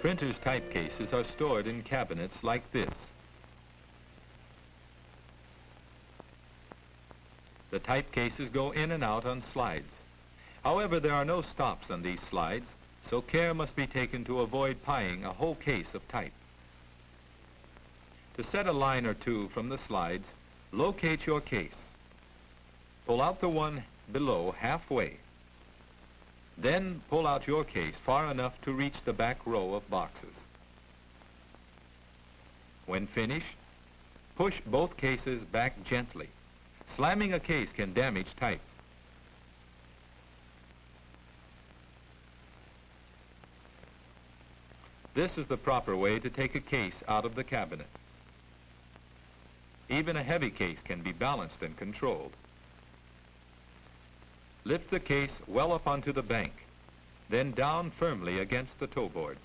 Printer's type cases are stored in cabinets like this. The type cases go in and out on slides. However, there are no stops on these slides, so care must be taken to avoid pieing a whole case of type. To set a line or two from the slides, locate your case. Pull out the one below halfway. Then pull out your case far enough to reach the back row of boxes. When finished, push both cases back gently. Slamming a case can damage type. This is the proper way to take a case out of the cabinet. Even a heavy case can be balanced and controlled. Lift the case well up onto the bank, then down firmly against the toe board.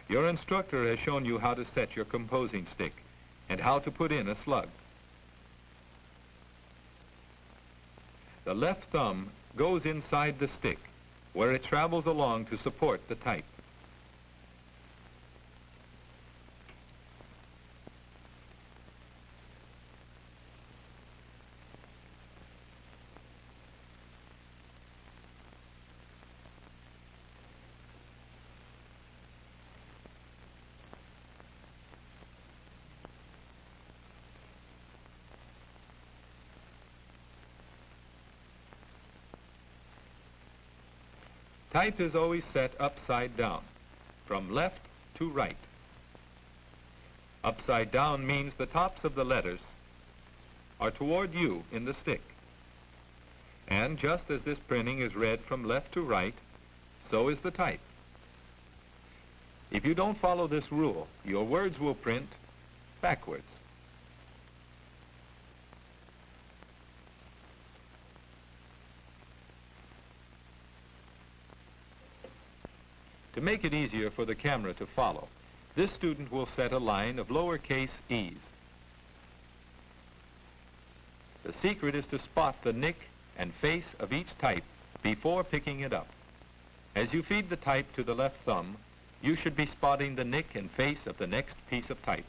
Your instructor has shown you how to set your composing stick and how to put in a slug. The left thumb goes inside the stick, where it travels along to support the type. Type is always set upside down, from left to right. Upside down means the tops of the letters are toward you in the stick. And just as this printing is read from left to right, so is the type. If you don't follow this rule, your words will print backwards. To make it easier for the camera to follow, this student will set a line of lowercase e's. The secret is to spot the nick and face of each type before picking it up. As you feed the type to the left thumb, you should be spotting the nick and face of the next piece of type.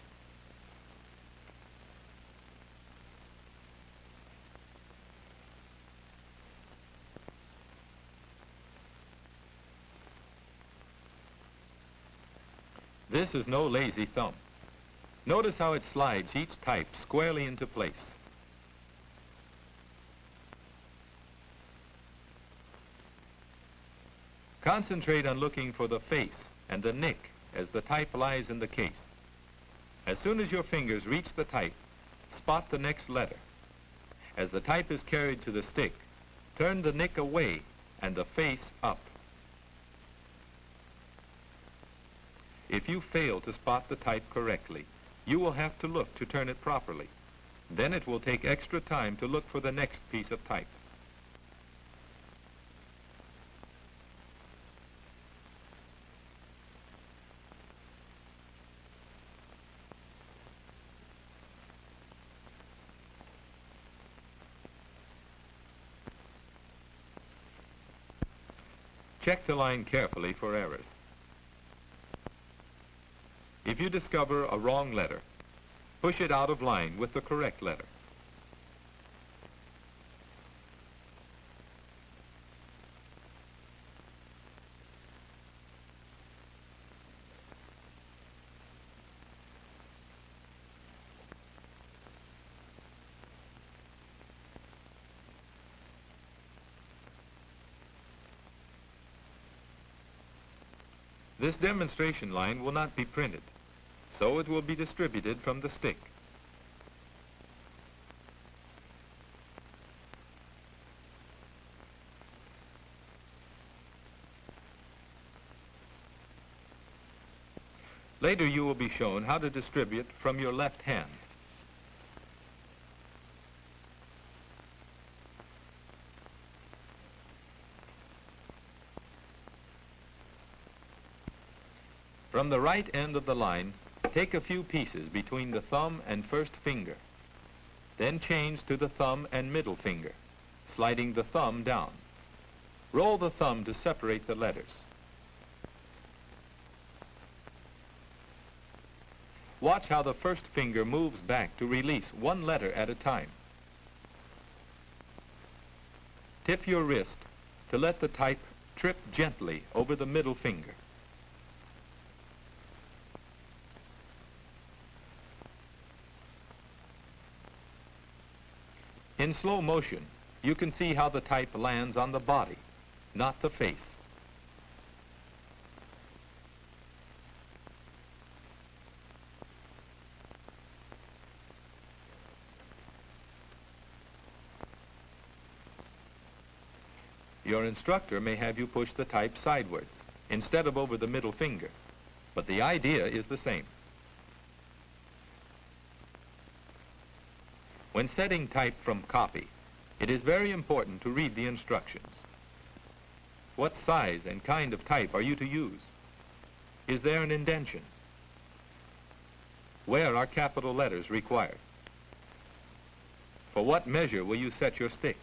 This is no lazy thumb. Notice how it slides each type squarely into place. Concentrate on looking for the face and the nick as the type lies in the case. As soon as your fingers reach the type, spot the next letter. As the type is carried to the stick, turn the nick away and the face up. If you fail to spot the type correctly, you will have to look to turn it properly. Then it will take extra time to look for the next piece of type. Check the line carefully for errors. If you discover a wrong letter, push it out of line with the correct letter. This demonstration line will not be printed, so it will be distributed from the stick. Later you will be shown how to distribute from your left hand. From the right end of the line, take a few pieces between the thumb and first finger. Then change to the thumb and middle finger, sliding the thumb down. Roll the thumb to separate the letters. Watch how the first finger moves back to release one letter at a time. Tip your wrist to let the type trip gently over the middle finger. In slow motion, you can see how the type lands on the body, not the face. Your instructor may have you push the type sidewards instead of over the middle finger, but the idea is the same. When setting type from copy, it is very important to read the instructions. What size and kind of type are you to use? Is there an indentation? Where are capital letters required? For what measure will you set your stick?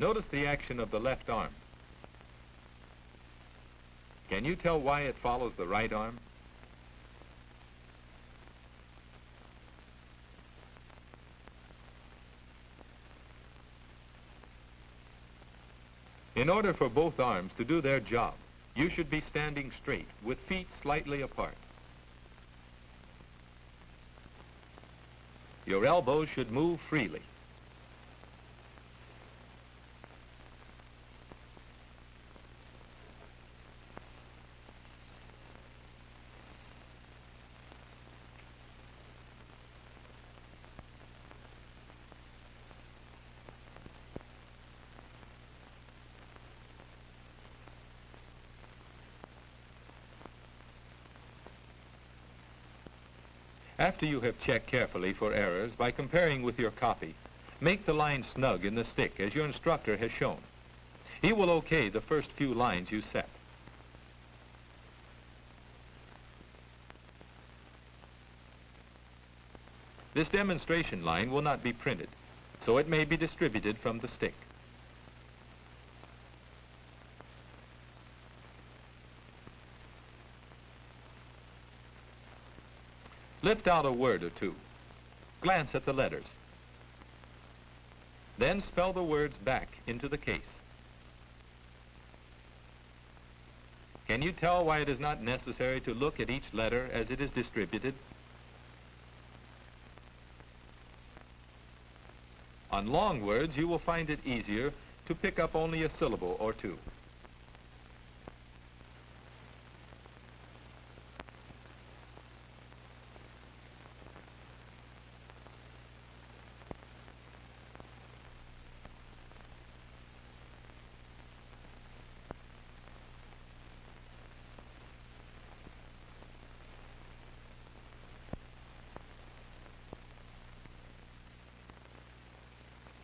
Notice the action of the left arm. Can you tell why it follows the right arm? In order for both arms to do their job, you should be standing straight with feet slightly apart. Your elbows should move freely. After you have checked carefully for errors by comparing with your copy, make the line snug in the stick as your instructor has shown. He will okay the first few lines you set. This demonstration line will not be printed, so it may be distributed from the stick. Lift out a word or two. Glance at the letters. Then spell the words back into the case. Can you tell why it is not necessary to look at each letter as it is distributed? On long words, you will find it easier to pick up only a syllable or two.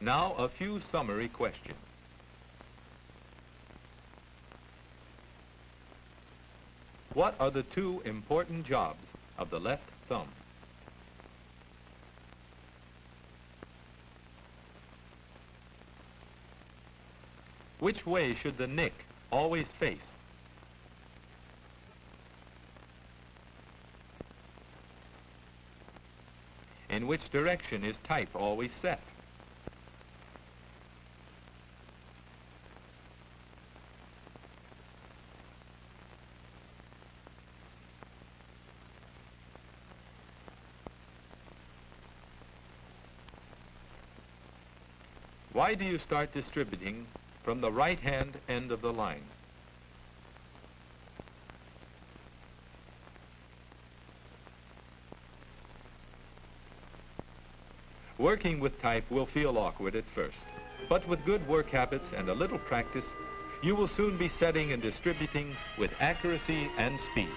Now, a few summary questions. What are the two important jobs of the left thumb? Which way should the nick always face? In which direction is type always set? Why do you start distributing from the right-hand end of the line? Working with type will feel awkward at first, but with good work habits and a little practice, you will soon be setting and distributing with accuracy and speed.